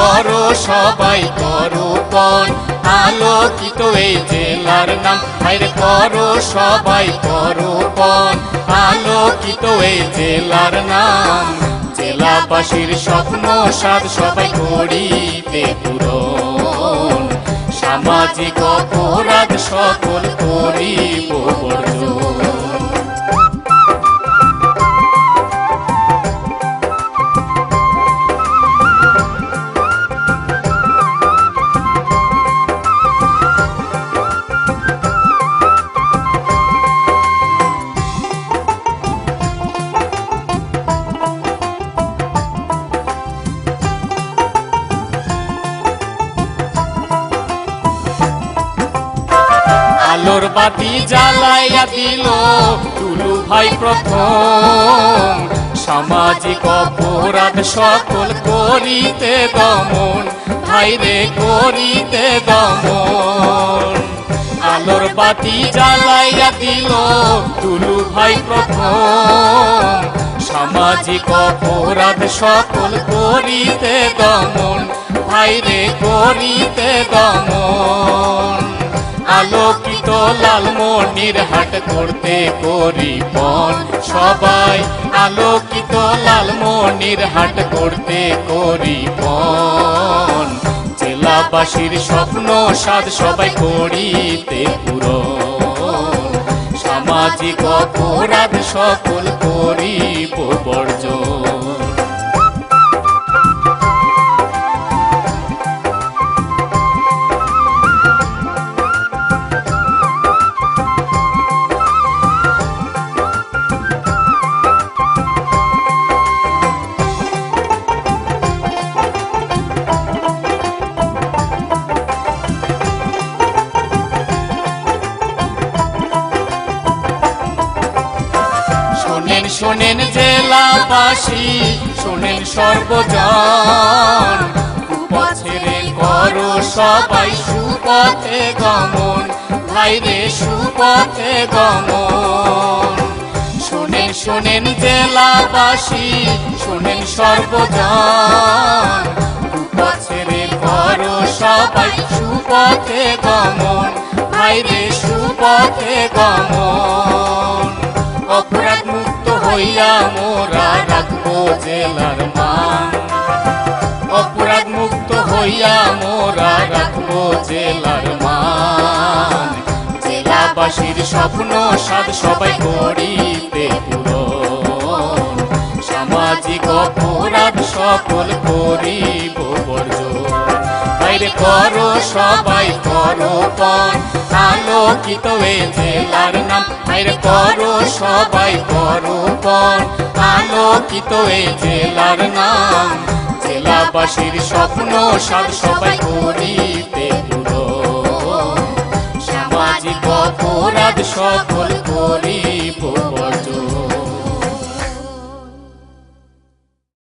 করো সবাই করো পণ, আলোকিত এই জেলার নাম। ভাইরে করো সবাই করো পণ, আলোকিত এই জেলার নাম। জেলাবাসীর স্বপ্ন সাধ সবাই করিতে পূরণ, সামাজিক অপরাধ সকল করিব বর্জন। আলোর বাতি জ্বালাইয়া দিল দুলু ভাই প্রথম, সামাজিক অপরাধ সকল করিতে দমন, ভাইরে করিতে দমন। আলোর বাতি জ্বালাইয়া দিল দুলু ভাই প্রথম, সামাজিক অপরাধ সকল করিতে দমন, ভাইরে করিতে দমন। আলোকিত লালমনির হাট করতে করি পণ, সবাই আলোকিত লালমনির হাট করতে করি পণ। জেলাবাসীর স্বপ্ন সাধ সবাই করিতে পূরণ, সামাজিক অপরাধ সকল করিব বর্জন। শোনেন জেলাবাসী, শোনেন সর্বজন, কুপথ ছেড়ে করো সবাই সুপথে গমন, ভাইরে সুপথে গমন। শোনেন জেলাবাসী, শোনেন সর্বজন, কুপথ ছেড়ে করো সবাই সুপথে গমন, ভাইরে সুপথে গমন। অপরাধ মুক্ত হইয়া মোরা রাখবো জেলার মান, অপরাধ মুক্ত হইয়া মোরা রাখবো জেলার মান। জেলাবাসীর স্বপ্ন সাধ সবাই করিতে পূরণ, সামাজিক অপরাধ সকল করিব বর্জন। বাইরে করো সবাই করো পণ, আলোকিত এ জেলার নাম। বাইরে করো সবাই করো পণ, আলোকিত এ জেলার নাম। জেলাবাসীর স্বপ্ন সাধ সবাই করিতে পূরণ, সামাজিক অপরাধ সকল করি